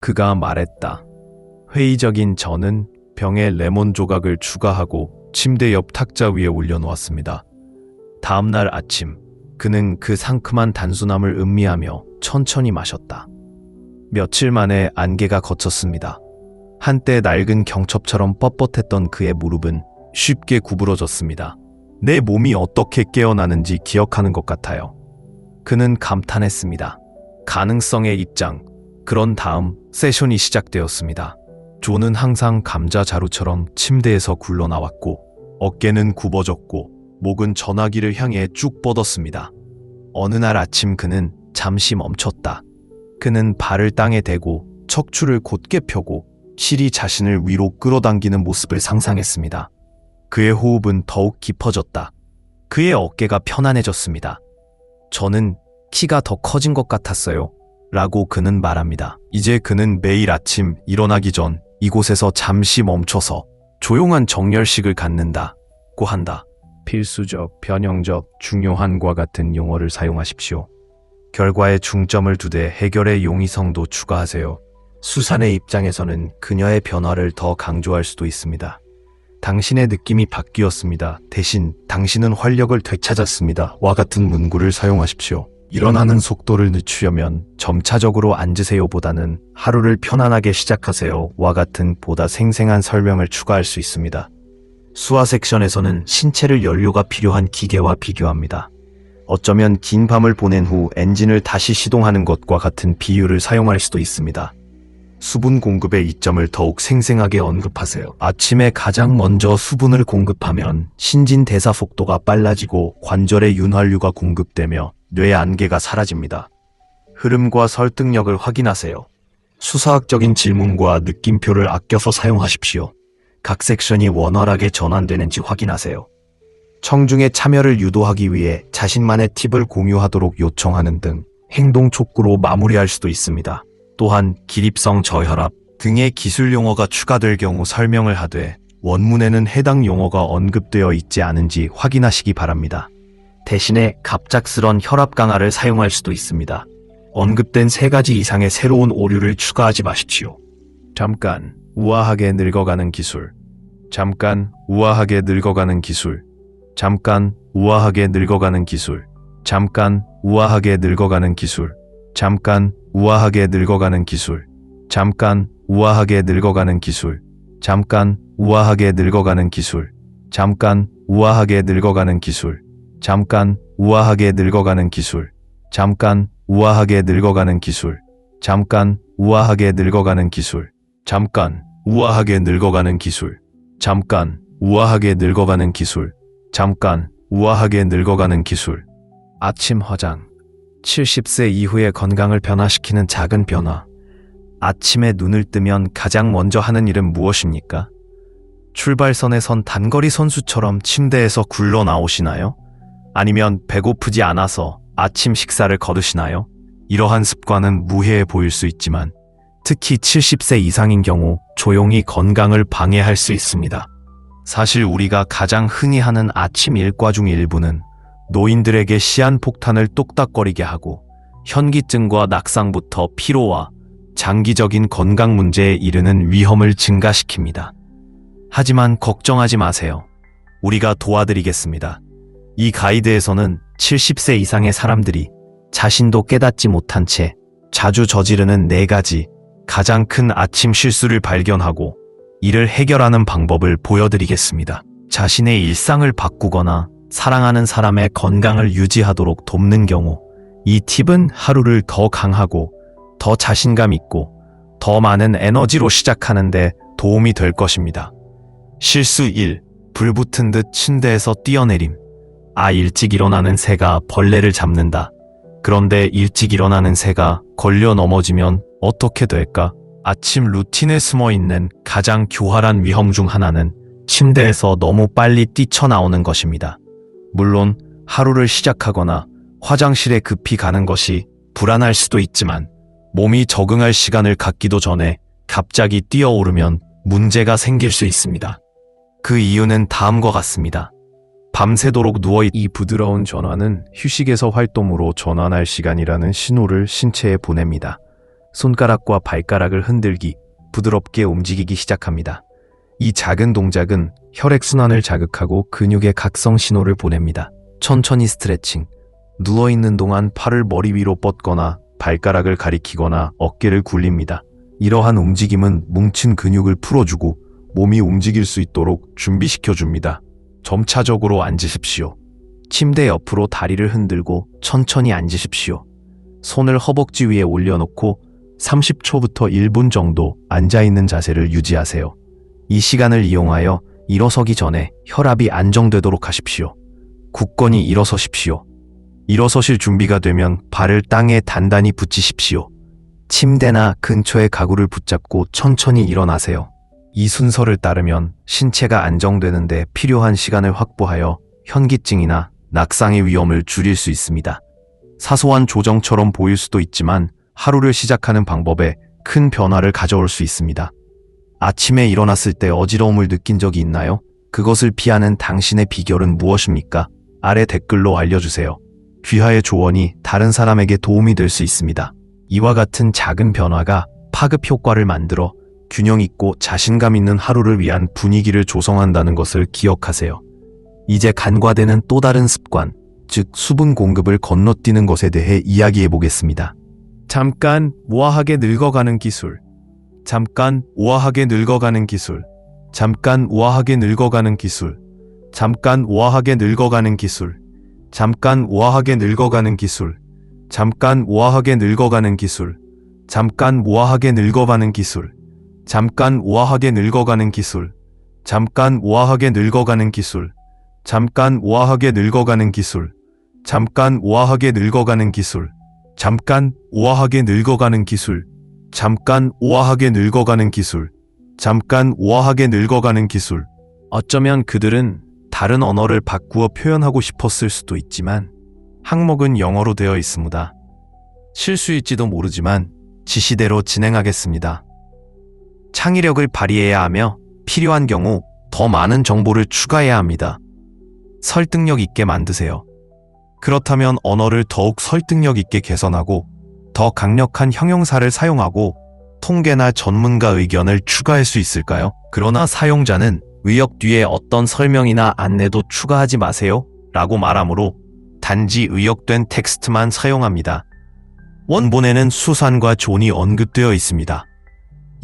그가 말했다. 회의적인 저는 병에 레몬 조각을 추가하고 침대 옆 탁자 위에 올려놓았습니다. 다음 날 아침, 그는 그 상큼한 단순함을 음미하며 천천히 마셨다. 며칠 만에 안개가 걷혔습니다. 한때 낡은 경첩처럼 뻣뻣했던 그의 무릎은 쉽게 구부러졌습니다. 내 몸이 어떻게 깨어나는지 기억하는 것 같아요. 그는 감탄했습니다. 가능성의 입장. 그런 다음 세션이 시작되었습니다. 조는 항상 감자 자루처럼 침대에서 굴러나왔고 어깨는 굽어졌고 목은 전화기를 향해 쭉 뻗었습니다. 어느 날 아침 그는 잠시 멈췄다. 그는 발을 땅에 대고 척추를 곧게 펴고 실이 자신을 위로 끌어당기는 모습을 상상했습니다. 그의 호흡은 더욱 깊어졌다. 그의 어깨가 편안해졌습니다. 저는 키가 더 커진 것 같았어요. 라고 그는 말합니다. 이제 그는 매일 아침 일어나기 전 이곳에서 잠시 멈춰서 조용한 정렬식을 갖는다고 한다. 필수적, 변형적, 중요한과 같은 용어를 사용하십시오. 결과에 중점을 두되 해결의 용이성도 추가하세요. 수산의 입장에서는 그녀의 변화를 더 강조할 수도 있습니다. 당신의 느낌이 바뀌었습니다. 대신 당신은 활력을 되찾았습니다. 와 같은 문구를 사용하십시오. 일어나는 속도를 늦추려면 점차적으로 앉으세요 보다는 하루를 편안하게 시작하세요. 와 같은 보다 생생한 설명을 추가할 수 있습니다. 수화 섹션에서는 신체를 연료가 필요한 기계와 비교합니다. 어쩌면 긴 밤을 보낸 후 엔진을 다시 시동하는 것과 같은 비유를 사용할 수도 있습니다. 수분 공급의 이점을 더욱 생생하게 언급하세요. 아침에 가장 먼저 수분을 공급하면 신진대사 속도가 빨라지고 관절에 윤활유가 공급되며 뇌 안개가 사라집니다. 흐름과 설득력을 확인하세요. 수사학적인 질문과 느낌표를 아껴서 사용하십시오. 각 섹션이 원활하게 전환되는지 확인하세요. 청중의 참여를 유도하기 위해 자신만의 팁을 공유하도록 요청하는 등 행동 촉구로 마무리할 수도 있습니다. 또한 기립성 저혈압 등의 기술 용어가 추가될 경우 설명을 하되 원문에는 해당 용어가 언급되어 있지 않은지 확인하시기 바랍니다. 대신에 갑작스런 혈압 강화를 사용할 수도 있습니다. 언급된 3가지 이상의 새로운 오류를 추가하지 마십시오. 잠깐, 우아하게 늙어가는 기술. 잠깐, 우아하게 늙어가는 기술. 잠깐, 우아하게 늙어가는 기술. 잠깐, 우아하게 늙어가는 기술. 잠깐, 우아하게 늙어가는 기술. 잠깐, 우아하게 늙어가는 기술. 잠깐, 우아하게 늙어가는 기술. 잠깐, 우아하게 늙어가는 기술. 잠깐, 우아하게 늙어가는 기술. 잠깐, 우아하게 늙어가는 기술. 잠깐, 우아하게 늙어가는 기술. 잠깐, 우아하게 늙어가는 기술. 잠깐, 우아하게 늙어가는 기술. 잠깐, 우아하게 늙어가는 기술. 아침 화장. 70세 이후의 건강을 변화시키는 작은 변화. 아침에 눈을 뜨면 가장 먼저 하는 일은 무엇입니까? 출발선에 선 단거리 선수처럼 침대에서 굴러 나오시나요? 아니면 배고프지 않아서 아침 식사를 거두시나요? 이러한 습관은 무해해 보일 수 있지만 특히 70세 이상인 경우 조용히 건강을 방해할 수 있습니다. 사실 우리가 가장 흔히 하는 아침 일과 중 일부는 노인들에게 시한폭탄을 똑딱거리게 하고 현기증과 낙상부터 피로와 장기적인 건강 문제에 이르는 위험을 증가시킵니다. 하지만 걱정하지 마세요. 우리가 도와드리겠습니다. 이 가이드에서는 70세 이상의 사람들이 자신도 깨닫지 못한 채 자주 저지르는 4가지 가장 큰 아침 실수를 발견하고 이를 해결하는 방법을 보여드리겠습니다. 자신의 일상을 바꾸거나 사랑하는 사람의 건강을 유지하도록 돕는 경우 이 팁은 하루를 더 강하고 더 자신감 있고 더 많은 에너지로 시작하는데 도움이 될 것입니다. 실수 1. 불 붙은 듯 침대에서 뛰어내림. 일찍 일어나는 새가 벌레를 잡는다. 그런데 일찍 일어나는 새가 걸려 넘어지면 어떻게 될까? 아침 루틴에 숨어있는 가장 교활한 위험 중 하나는 침대에서 너무 빨리 뛰쳐나오는 것입니다. 물론 하루를 시작하거나 화장실에 급히 가는 것이 불안할 수도 있지만 몸이 적응할 시간을 갖기도 전에 갑자기 뛰어오르면 문제가 생길 수 있습니다. 그 이유는 다음과 같습니다. 밤새도록 누워있 이 부드러운 전환은 휴식에서 활동으로 전환할 시간이라는 신호를 신체에 보냅니다. 손가락과 발가락을 흔들기, 부드럽게 움직이기 시작합니다. 이 작은 동작은 혈액순환을 자극하고 근육에 각성 신호를 보냅니다. 천천히 스트레칭. 누워있는 동안 팔을 머리 위로 뻗거나 발가락을 가리키거나 어깨를 굴립니다. 이러한 움직임은 뭉친 근육을 풀어주고 몸이 움직일 수 있도록 준비시켜줍니다. 점차적으로 앉으십시오. 침대 옆으로 다리를 흔들고 천천히 앉으십시오. 손을 허벅지 위에 올려놓고 30초부터 1분 정도 앉아있는 자세를 유지하세요. 이 시간을 이용하여 일어서기 전에 혈압이 안정되도록 하십시오. 굳건히 일어서십시오. 일어서실 준비가 되면 발을 땅에 단단히 붙이십시오. 침대나 근처의 가구를 붙잡고 천천히 일어나세요. 이 순서를 따르면 신체가 안정되는데 필요한 시간을 확보하여 현기증이나 낙상의 위험을 줄일 수 있습니다. 사소한 조정처럼 보일 수도 있지만 하루를 시작하는 방법에 큰 변화를 가져올 수 있습니다. 아침에 일어났을 때 어지러움을 느낀 적이 있나요? 그것을 피하는 당신의 비결은 무엇입니까? 아래 댓글로 알려주세요. 귀하의 조언이 다른 사람에게 도움이 될 수 있습니다. 이와 같은 작은 변화가 파급 효과를 만들어 균형 있고 자신감 있는 하루를 위한 분위기를 조성한다는 것을 기억하세요. 이제 간과되는 또 다른 습관, 즉 수분 공급을 건너뛰는 것에 대해 이야기해 보겠습니다. 잠깐 우아하게 늙어가는 기술. 잠깐 우아하게 늙어가는 기술. 잠깐 우아하게 늙어가는 기술. 잠깐 우아하게 늙어가는 기술. 잠깐 우아하게 늙어가는 기술. 잠깐 우아하게 늙어가는 기술. 잠깐 우아하게 늙어가는 기술. 잠깐 우아하게 늙어가는 기술. 잠깐 우아하게 늙어가는 기술. 잠깐 우아하게 늙어가는 기술. 잠깐 우아하게 늙어가는 기술. 잠깐 우아하게 늙어가는 기술. 잠깐 우아하게 늙어가는 기술. 잠깐 우아하게 늙어가는 기술. 어쩌면 그들은 다른 언어를 바꾸어 표현하고 싶었을 수도 있지만 항목은 영어로 되어 있습니다. 실수일지도 모르지만 지시대로 진행하겠습니다. 창의력을 발휘해야 하며 필요한 경우 더 많은 정보를 추가해야 합니다. 설득력 있게 만드세요. 그렇다면 언어를 더욱 설득력 있게 개선하고 더 강력한 형용사를 사용하고 통계나 전문가 의견을 추가할 수 있을까요? 그러나 사용자는 의역 뒤에 어떤 설명이나 안내도 추가하지 마세요 라고 말하므로 단지 의역된 텍스트만 사용합니다. 원본에는 수산과 존이 언급되어 있습니다.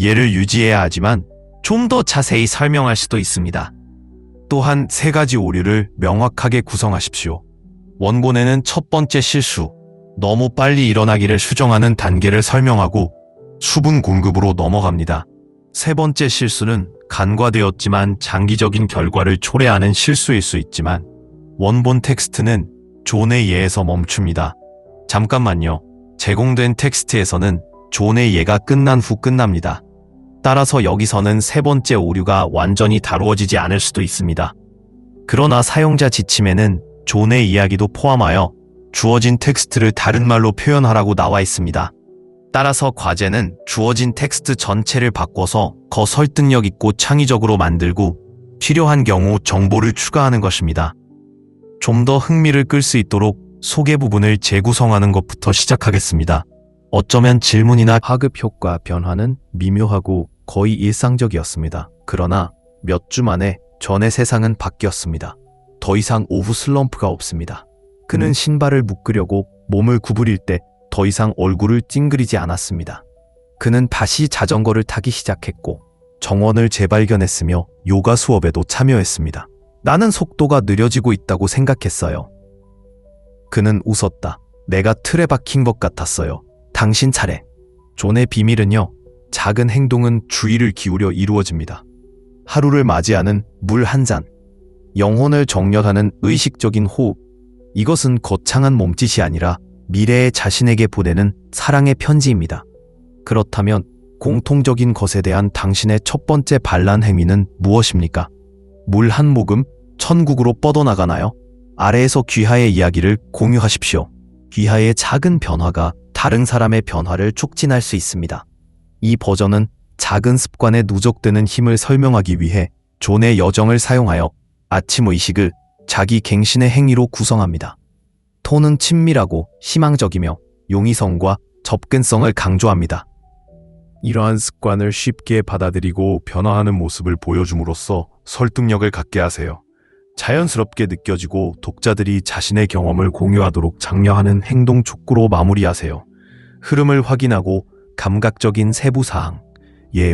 얘를 유지해야 하지만 좀 더 자세히 설명할 수도 있습니다. 또한 3가지 오류를 명확하게 구성하십시오. 원본에는 첫 번째 실수, 너무 빨리 일어나기를 수정하는 단계를 설명하고 수분 공급으로 넘어갑니다. 3번째 실수는 간과되었지만 장기적인 결과를 초래하는 실수일 수 있지만 원본 텍스트는 존의 예에서 멈춥니다. 잠깐만요. 제공된 텍스트에서는 존의 예가 끝난 후 끝납니다. 따라서 여기서는 3번째 오류가 완전히 다루어지지 않을 수도 있습니다. 그러나 사용자 지침에는 존의 이야기도 포함하여 주어진 텍스트를 다른 말로 표현하라고 나와 있습니다. 따라서 과제는 주어진 텍스트 전체를 바꿔서 더 설득력 있고 창의적으로 만들고 필요한 경우 정보를 추가하는 것입니다. 좀 더 흥미를 끌 수 있도록 소개 부분을 재구성하는 것부터 시작하겠습니다. 어쩌면 질문이나 하급 효과 변화는 미묘하고 거의 일상적이었습니다. 그러나 몇 주 만에 전의 세상은 바뀌었습니다. 더 이상 오후 슬럼프가 없습니다. 그는 신발을 묶으려고 몸을 구부릴 때 더 이상 얼굴을 찡그리지 않았습니다. 그는 다시 자전거를 타기 시작했고 정원을 재발견했으며 요가 수업에도 참여했습니다. 나는 속도가 느려지고 있다고 생각했어요. 그는 웃었다. 내가 틀에 박힌 것 같았어요. 당신 차례. 존의 비밀은요, 작은 행동은 주의를 기울여 이루어집니다. 하루를 맞이하는 물 한 잔, 영혼을 정렬하는 의식적인 호흡, 이것은 거창한 몸짓이 아니라 미래의 자신에게 보내는 사랑의 편지입니다. 그렇다면 공통적인 것에 대한 당신의 첫 번째 반란 행위는 무엇입니까? 물 한 모금 천국으로 뻗어나가나요? 아래에서 귀하의 이야기를 공유하십시오. 귀하의 작은 변화가 다른 사람의 변화를 촉진할 수 있습니다. 이 버전은 작은 습관에 누적되는 힘을 설명하기 위해 존의 여정을 사용하여 아침 의식을 자기 갱신의 행위로 구성합니다. 톤은 친밀하고 희망적이며 용이성과 접근성을 강조합니다. 이러한 습관을 쉽게 받아들이고 변화하는 모습을 보여줌으로써 설득력을 갖게 하세요. 자연스럽게 느껴지고 독자들이 자신의 경험을 공유하도록 장려하는 행동 촉구로 마무리하세요. 흐름을 확인하고 감각적인 세부사항,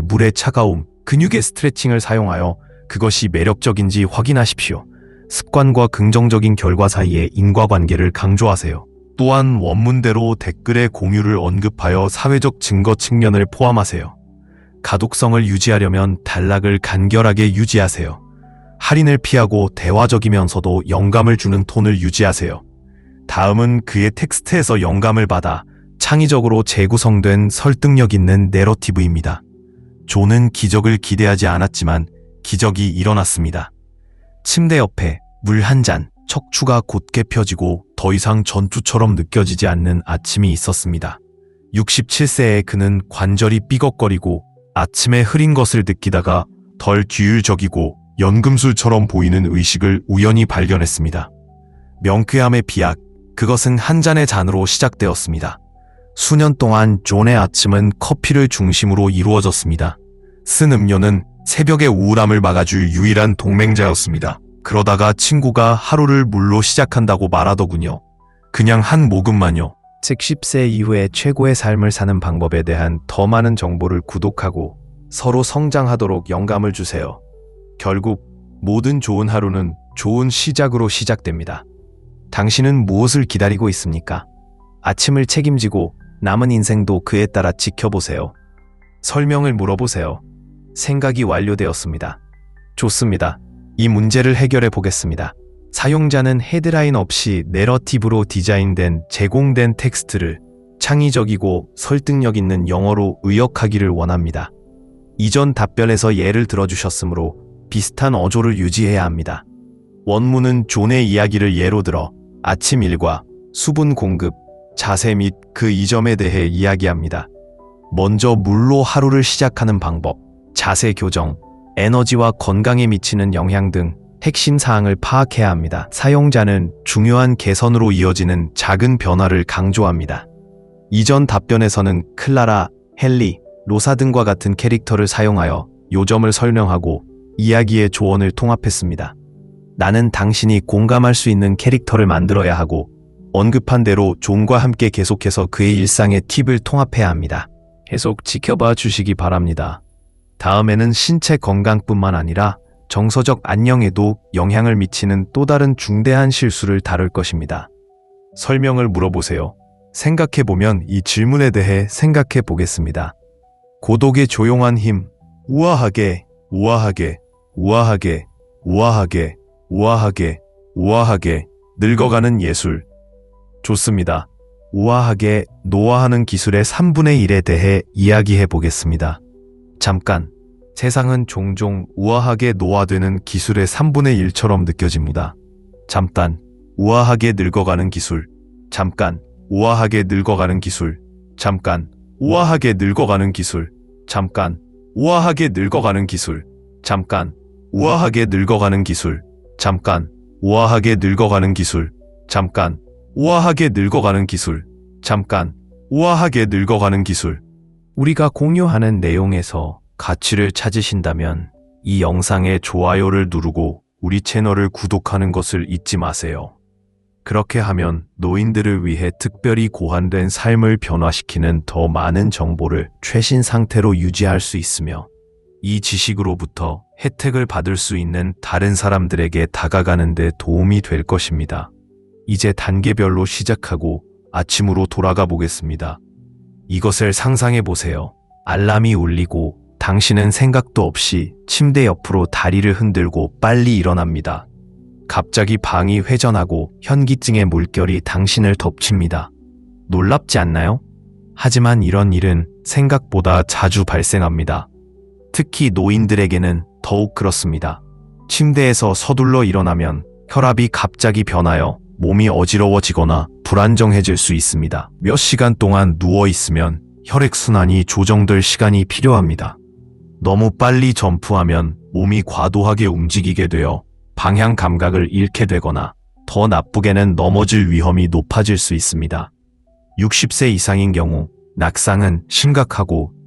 물의 차가움, 근육의 스트레칭을 사용하여 그것이 매력적인지 확인하십시오. 습관과 긍정적인 결과 사이의 인과관계를 강조하세요. 또한 원문대로 댓글의 공유를 언급하여 사회적 증거 측면을 포함하세요. 가독성을 유지하려면 단락을 간결하게 유지하세요. 할인을 피하고 대화적이면서도 영감을 주는 톤을 유지하세요. 다음은 그의 텍스트에서 영감을 받아 창의적으로 재구성된 설득력 있는 내러티브입니다. 존은 기적을 기대하지 않았지만 기적이 일어났습니다. 침대 옆에 물 한 잔, 척추가 곧게 펴지고 더 이상 전투처럼 느껴지지 않는 아침이 있었습니다. 67세의 그는 관절이 삐걱거리고 아침에 흐린 것을 느끼다가 덜 규율적이고 연금술처럼 보이는 의식을 우연히 발견했습니다. 명쾌함의 비약, 그것은 한 잔의 잔으로 시작되었습니다. 수년 동안 존의 아침은 커피를 중심으로 이루어졌습니다. 쓴 음료는 새벽의 우울함을 막아줄 유일한 동맹자였습니다. 그러다가 친구가 하루를 물로 시작한다고 말하더군요. 그냥 한 모금만요. 즉 10세 이후에 최고의 삶을 사는 방법에 대한 더 많은 정보를 구독하고 서로 성장하도록 영감을 주세요. 결국 모든 좋은 하루는 좋은 시작으로 시작됩니다. 당신은 무엇을 기다리고 있습니까? 아침을 책임지고 남은 인생도 그에 따라 지켜보세요. 설명을 물어보세요. 생각이 완료되었습니다. 좋습니다. 이 문제를 해결해 보겠습니다. 사용자는 헤드라인 없이 내러티브로 디자인된 제공된 텍스트를 창의적이고 설득력 있는 영어로 의역하기를 원합니다. 이전 답변에서 예를 들어주셨으므로 비슷한 어조를 유지해야 합니다. 원문은 존의 이야기를 예로 들어 아침 일과 수분 공급, 자세 및 그 이점에 대해 이야기합니다. 먼저 물로 하루를 시작하는 방법, 자세 교정, 에너지와 건강에 미치는 영향 등 핵심 사항을 파악해야 합니다. 사용자는 중요한 개선으로 이어지는 작은 변화를 강조합니다. 이전 답변에서는 클라라, 헨리, 로사 등과 같은 캐릭터를 사용하여 요점을 설명하고 이야기의 조언을 통합했습니다. 나는 당신이 공감할 수 있는 캐릭터를 만들어야 하고 언급한 대로 존과 함께 계속해서 그의 일상의 팁을 통합해야 합니다. 계속 지켜봐 주시기 바랍니다. 다음에는 신체 건강뿐만 아니라 정서적 안녕에도 영향을 미치는 또 다른 중대한 실수를 다룰 것입니다. 설명을 물어보세요. 생각해보면 이 질문에 대해 생각해 보겠습니다. 고독의 조용한 힘, 우아하게, 우아하게, 우아하게, 우아하게, 우아하게, 우아하게 늙어가는 예술. 좋습니다. 우아하게 노화하는 기술의 3분의 1에 대해 이야기해 보겠습니다. 잠깐, 세상은 종종 우아하게 노화되는 기술의 3분의 1처럼 느껴집니다. 잠깐, 우아하게 늙어가는 기술. 잠깐, 우아하게 늙어가는 기술. 잠깐, 우아하게 늙어가는 기술. 잠깐, 우아하게 늙어가는 기술. 잠깐, 우아하게 늙어가는 기술. 잠깐, 우아하게 늙어가는 기술. 잠깐, 우아하게 늙어가는 기술. 잠깐, 우아하게 늙어가는 기술. 우리가 공유하는 내용에서 가치를 찾으신다면 이 영상에 좋아요를 누르고 우리 채널을 구독하는 것을 잊지 마세요. 그렇게 하면 노인들을 위해 특별히 고안된 삶을 변화시키는 더 많은 정보를 최신 상태로 유지할 수 있으며 이 지식으로부터 혜택을 받을 수 있는 다른 사람들에게 다가가는 데 도움이 될 것입니다. 이제 단계별로 시작하고 아침으로 돌아가 보겠습니다. 이것을 상상해 보세요. 알람이 울리고 당신은 생각도 없이 침대 옆으로 다리를 흔들고 빨리 일어납니다. 갑자기 방이 회전하고 현기증의 물결이 당신을 덮칩니다. 놀랍지 않나요? 하지만 이런 일은 생각보다 자주 발생합니다. 특히 노인들에게는 더욱 그렇습니다. 침대에서 서둘러 일어나면 혈압이 갑자기 변하여 몸이 어지러워지거나 불안정해질 수 있습니다. 몇 시간 동안 누워 있으면 혈액순환이 조정될 시간이 필요합니다. 너무 빨리 점프하면 몸이 과도하게 움직이게 되어 방향 감각을 잃게 되거나 더 나쁘게는 넘어질 위험이 높아질 수 있습니다. 60세 이상인 경우 낙상은 심각하고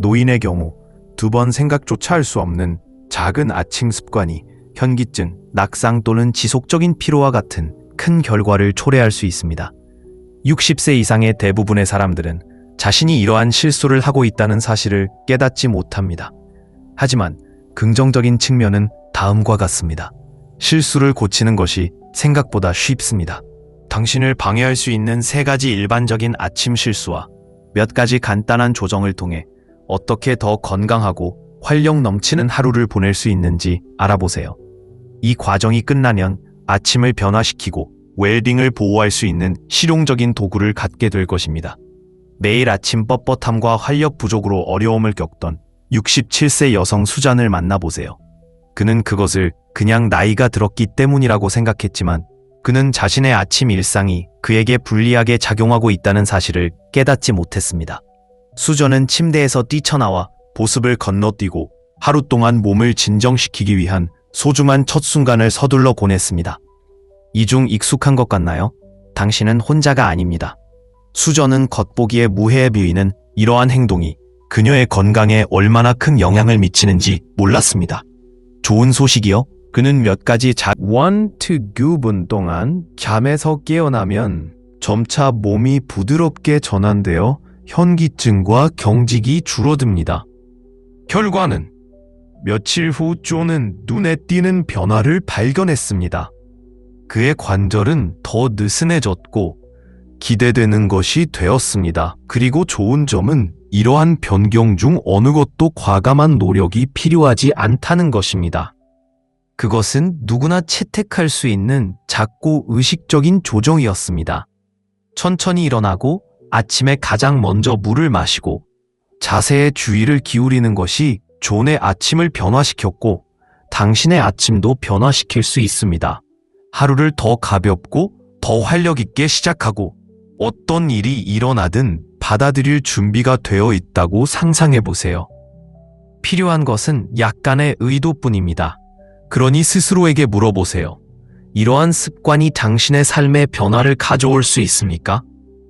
노인의 경우 2번 생각조차 할 수 없는 작은 아침 습관이 현기증, 낙상 또는 지속적인 피로와 같은 큰 결과를 초래할 수 있습니다. 60세 이상의 대부분의 사람들은 자신이 이러한 실수를 하고 있다는 사실을 깨닫지 못합니다. 하지만 긍정적인 측면은 다음과 같습니다. 실수를 고치는 것이 생각보다 쉽습니다. 당신을 방해할 수 있는 3가지 일반적인 아침 실수와 몇 가지 간단한 조정을 통해 어떻게 더 건강하고 활력 넘치는 하루를 보낼 수 있는지 알아보세요. 이 과정이 끝나면 아침을 변화시키고 웰빙을 보호할 수 있는 실용적인 도구를 갖게 될 것입니다. 매일 아침 뻣뻣함과 활력 부족으로 어려움을 겪던 67세 여성 수잔을 만나보세요. 그는 그것을 그냥 나이가 들었기 때문이라고 생각했지만 그는 자신의 아침 일상이 그에게 불리하게 작용하고 있다는 사실을 깨닫지 못했습니다. 수전은 침대에서 뛰쳐나와 보습을 건너뛰고 하루 동안 몸을 진정시키기 위한 소중한 첫 순간을 서둘러 보냈습니다. 이 중 익숙한 것 같나요? 당신은 혼자가 아닙니다. 수전은 겉보기에 무해해 보이는 이러한 행동이 그녀의 건강에 얼마나 큰 영향을 미치는지 몰랐습니다. 좋은 소식이요? 그는 몇 가지 1-9분 동안 잠에서 깨어나면 점차 몸이 부드럽게 전환되어 현기증과 경직이 줄어듭니다. 결과는 며칠 후 존은 눈에 띄는 변화를 발견했습니다. 그의 관절은 더 느슨해졌고 기대되는 것이 되었습니다. 그리고 좋은 점은 이러한 변경 중 어느 것도 과감한 노력이 필요하지 않다는 것입니다. 그것은 누구나 채택할 수 있는 작고 의식적인 조정이었습니다. 천천히 일어나고 아침에 가장 먼저 물을 마시고 자세에 주의를 기울이는 것이 존의 아침을 변화시켰고 당신의 아침도 변화시킬 수 있습니다. 하루를 더 가볍고 더 활력 있게 시작하고 어떤 일이 일어나든 받아들일 준비가 되어 있다고 상상해 보세요. 필요한 것은 약간의 의도뿐입니다. 그러니 스스로에게 물어보세요. 이러한 습관이 당신의 삶에 변화를 가져올 수 있습니까?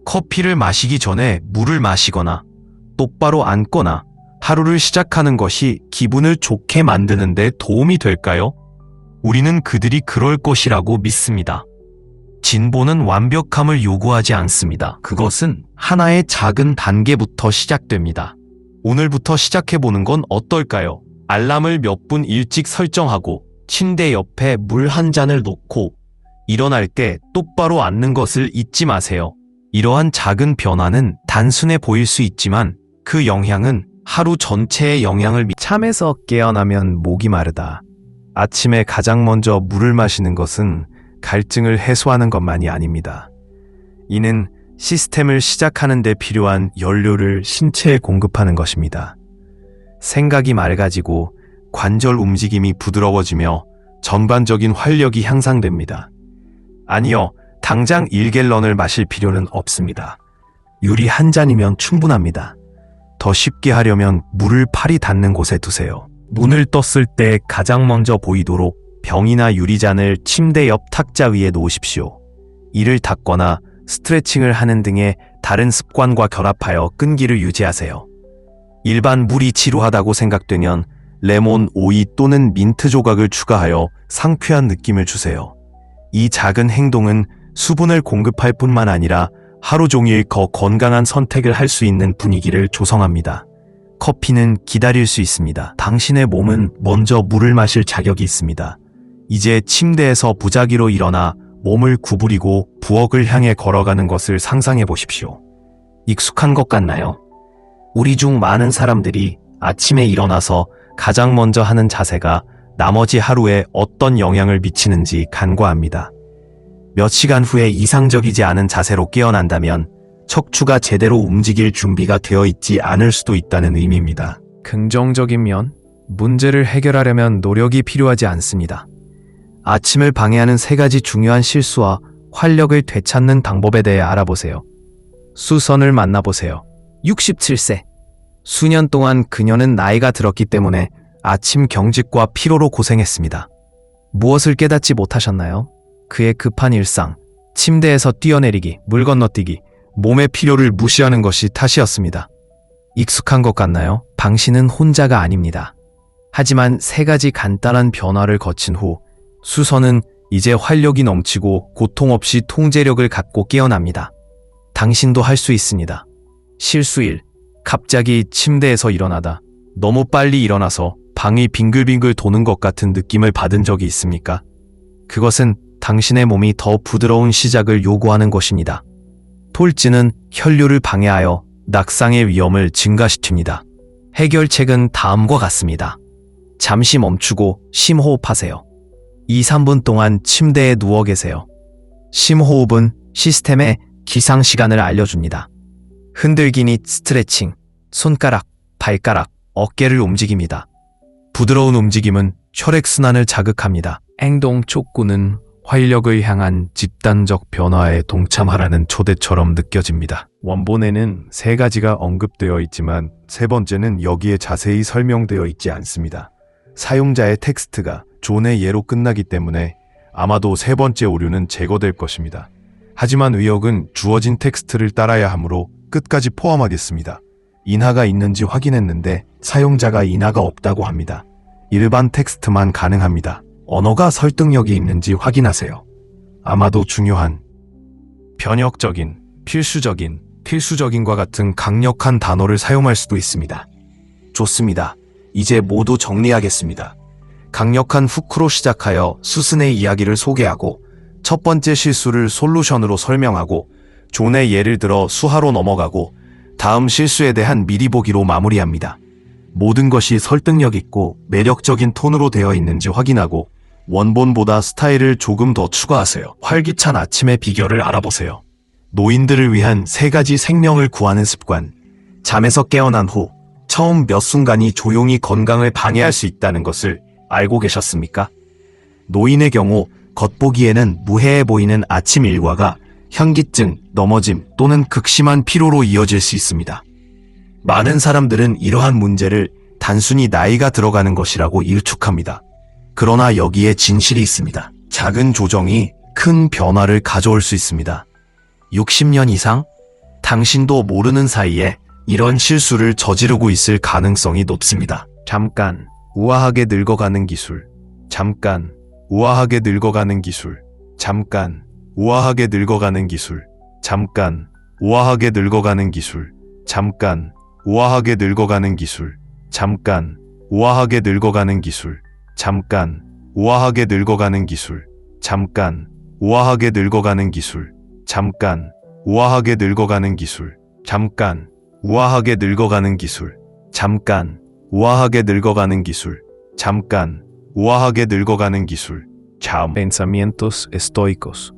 커피를 마시기 전에 물을 마시거나 똑바로 앉거나 하루를 시작하는 것이 기분을 좋게 만드는 데 도움이 될까요? 우리는 그들이 그럴 것이라고 믿습니다. 진보는 완벽함을 요구하지 않습니다. 그것은 하나의 작은 단계부터 시작됩니다. 오늘부터 시작해보는 건 어떨까요? 알람을 몇 분 일찍 설정하고 침대 옆에 물 한 잔을 놓고 일어날 때 똑바로 앉는 것을 잊지 마세요. 이러한 작은 변화는 단순해 보일 수 있지만 그 영향은 하루 전체에 영향을 잠에서 깨어나면 목이 마르다. 아침에 가장 먼저 물을 마시는 것은 갈증을 해소하는 것만이 아닙니다. 이는 시스템을 시작하는 데 필요한 연료를 신체에 공급하는 것입니다. 생각이 맑아지고 관절 움직임이 부드러워지며 전반적인 활력이 향상됩니다. 아니요, 당장 1갤런을 마실 필요는 없습니다. 유리 한 잔이면 충분합니다. 더 쉽게 하려면 물을 팔이 닿는 곳에 두세요. 눈을 떴을 때 가장 먼저 보이도록 병이나 유리잔을 침대 옆 탁자 위에 놓으십시오. 이를 닦거나 스트레칭을 하는 등의 다른 습관과 결합하여 끈기를 유지하세요. 일반 물이 지루하다고 생각되면 레몬, 오이 또는 민트 조각을 추가하여 상쾌한 느낌을 주세요. 이 작은 행동은 수분을 공급할 뿐만 아니라 하루 종일 더 건강한 선택을 할 수 있는 분위기를 조성합니다. 커피는 기다릴 수 있습니다. 당신의 몸은 먼저 물을 마실 자격이 있습니다. 이제 침대에서 부작위로 일어나 몸을 구부리고 부엌을 향해 걸어가는 것을 상상해 보십시오. 익숙한 것 같나요? 우리 중 많은 사람들이 아침에 일어나서 가장 먼저 하는 자세가 나머지 하루에 어떤 영향을 미치는지 간과합니다. 몇 시간 후에 이상적이지 않은 자세로 깨어난다면 척추가 제대로 움직일 준비가 되어 있지 않을 수도 있다는 의미입니다. 긍정적인 면, 문제를 해결하려면 노력이 필요하지 않습니다. 아침을 방해하는 3가지 중요한 실수와 활력을 되찾는 방법에 대해 알아보세요. 수선을 만나보세요. 67세. 수년 동안 그녀는 나이가 들었기 때문에 아침 경직과 피로로 고생했습니다. 무엇을 깨닫지 못하셨나요? 그의 급한 일상, 침대에서 뛰어내리기, 물 건너뛰기, 몸의 필요를 무시하는 것이 탓이었습니다. 익숙한 것 같나요? 당신은 혼자가 아닙니다. 하지만 3가지 간단한 변화를 거친 후 수선은 이제 활력이 넘치고 고통 없이 통제력을 갖고 깨어납니다. 당신도 할 수 있습니다. 실수 1. 갑자기 침대에서 일어나다. 너무 빨리 일어나서 방이 빙글빙글 도는 것 같은 느낌을 받은 적이 있습니까? 그것은 당신의 몸이 더 부드러운 시작을 요구하는 것입니다. 톨진은 혈류를 방해하여 낙상의 위험을 증가시킵니다. 해결책은 다음과 같습니다. 잠시 멈추고 심호흡하세요. 2, 3분 동안 침대에 누워 계세요. 심호흡은 시스템에 기상 시간을 알려줍니다. 흔들기 및 스트레칭, 손가락, 발가락, 어깨를 움직입니다. 부드러운 움직임은 혈액순환을 자극합니다. 행동 촉구는 활력을 향한 집단적 변화에 동참하라는 초대처럼 느껴집니다. 원본에는 3가지가 언급되어 있지만 3번째는 여기에 자세히 설명되어 있지 않습니다. 사용자의 텍스트가 존의 예로 끝나기 때문에 아마도 3번째 오류는 제거될 것입니다. 하지만 의역은 주어진 텍스트를 따라야 하므로 끝까지 포함하겠습니다. 인하가 있는지 확인했는데 사용자가 인하가 없다고 합니다. 일반 텍스트만 가능합니다. 언어가 설득력이 있는지 확인하세요. 아마도 중요한 변혁적인, 필수적인과 같은 강력한 단어를 사용할 수도 있습니다. 좋습니다. 이제 모두 정리하겠습니다. 강력한 후크로 시작하여 수순의 이야기를 소개하고 첫 번째 실수를 솔루션으로 설명하고 존의 예를 들어 수하로 넘어가고 다음 실수에 대한 미리 보기로 마무리합니다. 모든 것이 설득력 있고 매력적인 톤으로 되어 있는지 확인하고 원본보다 스타일을 조금 더 추가하세요. 활기찬 아침의 비결을 알아보세요. 노인들을 위한 3가지 생명을 구하는 습관. 잠에서 깨어난 후 처음 몇 순간이 조용히 건강을 방해할 수 있다는 것을 알고 계셨습니까? 노인의 경우 겉보기에는 무해해 보이는 아침 일과가 현기증, 넘어짐 또는 극심한 피로로 이어질 수 있습니다. 많은 사람들은 이러한 문제를 단순히 나이가 들어가는 것이라고 일축합니다. 그러나 여기에 진실이 있습니다. 작은 조정이 큰 변화를 가져올 수 있습니다. 60년 이상? 당신도 모르는 사이에 이런 실수를 저지르고 있을 가능성이 높습니다. 잠깐, 우아하게 늙어가는 기술. 잠깐, 우아하게 늙어가는 기술. 잠깐, 우아하게 늙어가는 기술. 잠깐, 우아하게 늙어가는 기술. 잠깐, 우아하게 늙어가는 기술. 잠깐, 우아하게 늙어가는 기술. 잠깐, 우아하게 늙어가는 기술. 잠깐, 우아하게 늙어가는 기술. 잠깐, 우아하게 늙어가는 기술. 잠깐, 우아하게 늙어가는 기술. 잠깐, 우아하게 늙어가는 기술. 잠깐, 우아하게 늙어가는 기술. Pensamientos estoicos.